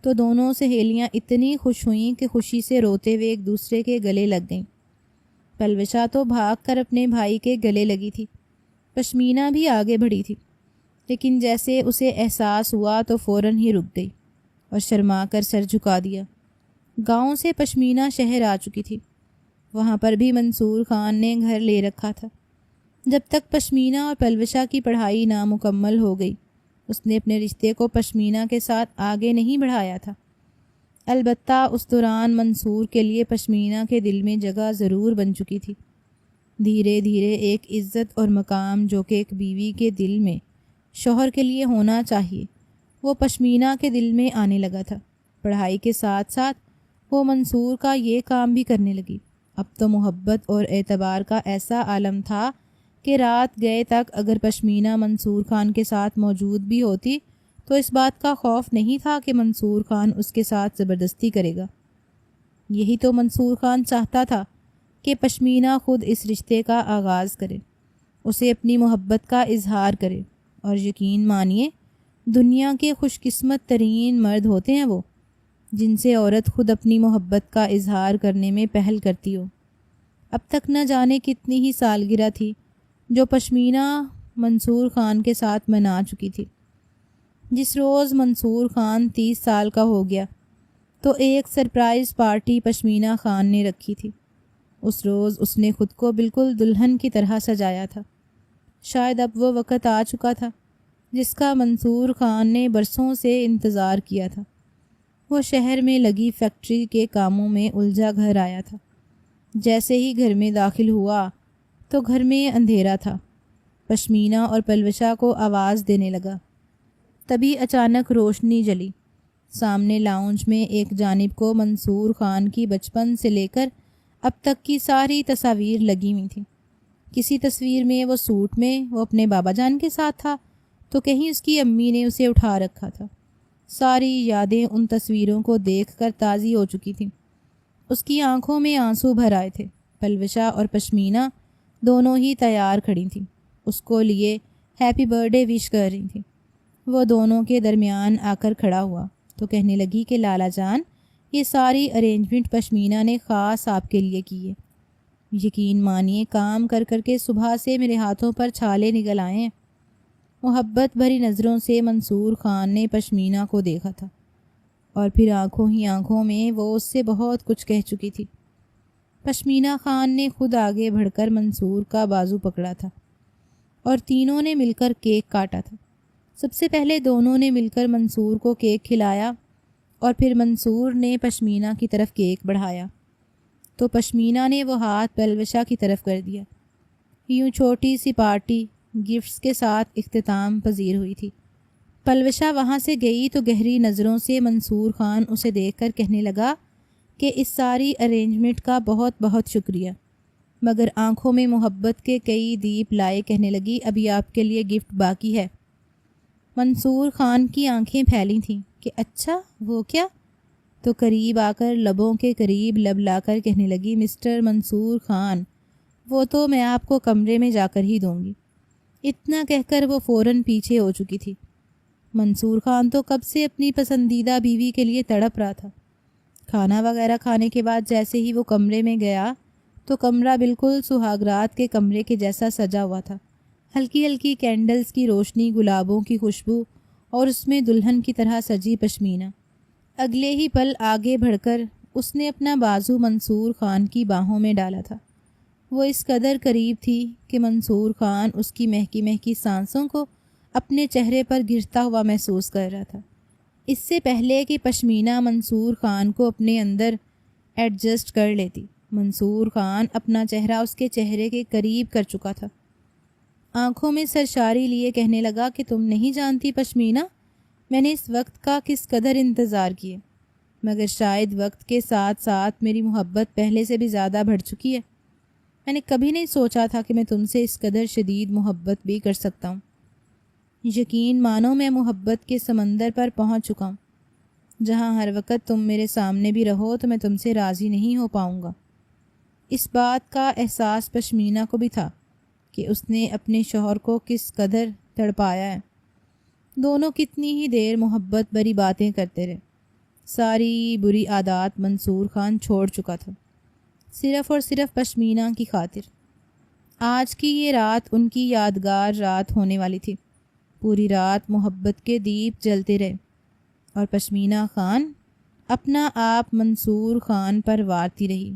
Speaker 1: تو دونوں سہیلیاں اتنی خوش ہوئیں کہ خوشی سے روتے ہوئے ایک دوسرے کے گلے لگ گئیں۔ پلوشہ تو بھاگ کر اپنے بھائی کے گلے لگی تھی۔ پشمینہ بھی آگے بڑھی تھی، لیکن جیسے اسے احساس ہوا تو فوراً ہی رک گئی اور شرما کر سر جھکا دیا۔ گاؤں سے پشمینہ شہر آ چکی تھی۔ وہاں پر بھی منصور خان نے گھر لے رکھا تھا۔ جب تک پشمینہ اور پلوشہ کی پڑھائی نامکمل ہو گئی، اس نے اپنے رشتے کو پشمینہ کے ساتھ آگے نہیں بڑھایا تھا۔ البتہ اس دوران منصور کے لیے پشمینہ کے دل میں جگہ ضرور بن چکی تھی۔ دھیرے دھیرے ایک عزت اور مقام جو کہ ایک بیوی کے دل میں شوہر کے لیے ہونا چاہیے، وہ پشمینہ کے دل میں آنے لگا تھا۔ پڑھائی کے ساتھ ساتھ وہ منصور کا یہ کام بھی کرنے لگی۔ اب تو محبت اور اعتبار کا ایسا عالم تھا کہ رات گئے تک اگر پشمینہ منصور خان کے ساتھ موجود بھی ہوتی تو اس بات کا خوف نہیں تھا کہ منصور خان اس کے ساتھ زبردستی کرے گا۔ یہی تو منصور خان چاہتا تھا کہ پشمینہ خود اس رشتے کا آغاز کرے، اسے اپنی محبت کا اظہار کرے، اور یقین مانیے دنیا کے خوش قسمت ترین مرد ہوتے ہیں وہ، جن سے عورت خود اپنی محبت کا اظہار کرنے میں پہل کرتی ہو۔ اب تک نہ جانے کتنی ہی سالگرہ تھی جو پشمینہ منصور خان کے ساتھ منا چکی تھی۔ جس روز منصور خان 30 سال کا ہو گیا تو ایک سرپرائز پارٹی پشمینہ خان نے رکھی تھی۔ اس روز اس نے خود کو بالکل دلہن کی طرح سجایا تھا۔ شاید اب وہ وقت آ چکا تھا جس کا منصور خان نے برسوں سے انتظار کیا تھا۔ وہ شہر میں لگی فیکٹری کے کاموں میں الجھا گھر آیا تھا۔ جیسے ہی گھر میں داخل ہوا تو گھر میں اندھیرا تھا۔ پشمینہ اور پلوشہ کو آواز دینے لگا۔ تبھی اچانک روشنی جلی۔ سامنے لاؤنج میں ایک جانب کو منصور خان کی بچپن سے لے کر اب تک کی ساری تصاویر لگی ہوئی تھیں۔ کسی تصویر میں وہ سوٹ میں وہ اپنے بابا جان کے ساتھ تھا تو کہیں اس کی امی نے اسے اٹھا رکھا تھا۔ ساری یادیں ان تصویروں کو دیکھ کر تازی ہو چکی تھیں۔ اس کی آنکھوں میں آنسو بھر آئے تھے۔ پلوشہ اور پشمینہ دونوں ہی تیار کھڑی تھیں، اس کو لیے ہیپی برتھ ڈے وش کر رہی تھیں۔ وہ دونوں کے درمیان آ کر کھڑا ہوا تو کہنے لگی کہ لالا جان، یہ ساری ارینجمنٹ پشمینہ نے خاص آپ کے لیے کی ہے۔ یقین مانیے کام کر کر کے صبح سے میرے ہاتھوں پر چھالے نکل آئے ہیں۔ محبت بھری نظروں سے منصور خان نے پشمینہ کو دیکھا تھا اور پھر آنکھوں ہی آنکھوں میں وہ اس سے بہت کچھ کہہ چکی تھی۔ پشمینہ خان نے خود آگے بڑھ کر منصور کا بازو پکڑا تھا اور تینوں نے مل کر کیک کاٹا تھا۔ سب سے پہلے دونوں نے مل کر منصور کو کیک کھلایا اور پھر منصور نے پشمینہ کی طرف کیک بڑھایا تو پشمینہ نے وہ ہاتھ پلوشہ کی طرف کر دیا۔ یوں چھوٹی سی پارٹی گفٹس کے ساتھ اختتام پذیر ہوئی تھی۔ پلوشہ وہاں سے گئی تو گہری نظروں سے منصور خان اسے دیکھ کر کہنے لگا کہ اس ساری ارینجمنٹ کا بہت بہت شکریہ، مگر آنکھوں میں محبت کے کئی دیپ لائے کہنے لگی ابھی آپ کے لیے گفٹ باقی ہے۔ منصور خان کی آنکھیں پھیلی تھیں کہ اچھا وہ کیا؟ تو قریب آ کر لبوں کے قریب لب لا کر کہنے لگی مسٹر منصور خان، وہ تو میں آپ کو کمرے میں جا کر ہی دوں گی۔ اتنا کہہ کر وہ فوراً پیچھے ہو چکی تھی۔ منصور خان تو کب سے اپنی پسندیدہ بیوی کے لیے تڑپ رہا تھا۔ کھانا وغیرہ کھانے کے بعد جیسے ہی وہ کمرے میں گیا تو کمرہ بالکل سہاگرات کے کمرے کے جیسا سجا ہوا تھا۔ ہلکی ہلکی کینڈلز کی روشنی، گلابوں کی خوشبو اور اس میں دلہن کی طرح سجی پشمینہ۔ اگلے ہی پل آگے بڑھ کر اس نے اپنا بازو منصور خان کی باہوں میں ڈالا تھا۔ وہ اس قدر قریب تھی کہ منصور خان اس کی مہکی مہکی سانسوں کو اپنے چہرے پر گرتا ہوا محسوس کر رہا تھا۔ اس سے پہلے کہ پشمینہ منصور خان کو اپنے اندر ایڈجسٹ کر لیتی، منصور خان اپنا چہرہ اس کے چہرے کے قریب کر چکا تھا۔ آنکھوں میں سرشاری لیے کہنے لگا کہ تم نہیں جانتی پشمینہ، میں نے اس وقت کا کس قدر انتظار کیے، مگر شاید وقت کے ساتھ ساتھ میری محبت پہلے سے بھی زیادہ بڑھ چکی ہے۔ میں نے کبھی نہیں سوچا تھا کہ میں تم سے اس قدر شدید محبت بھی کر سکتا ہوں۔ یقین مانو میں محبت کے سمندر پر پہنچ چکا ہوں، جہاں ہر وقت تم میرے سامنے بھی رہو تو میں تم سے راضی نہیں ہو پاؤں گا۔ اس بات کا احساس پشمینہ کو بھی تھا کہ اس نے اپنے شوہر کو کس قدر تڑپایا ہے۔ دونوں کتنی ہی دیر محبت بھری باتیں کرتے رہے۔ ساری بری عادات منصور خان چھوڑ چکا تھا، صرف اور صرف پشمینہ کی خاطر۔ آج کی یہ رات ان کی یادگار رات ہونے والی تھی۔ پوری رات محبت کے دیپ جلتے رہے اور پشمینہ خان اپنا آپ منصور خان پر وارتی رہی۔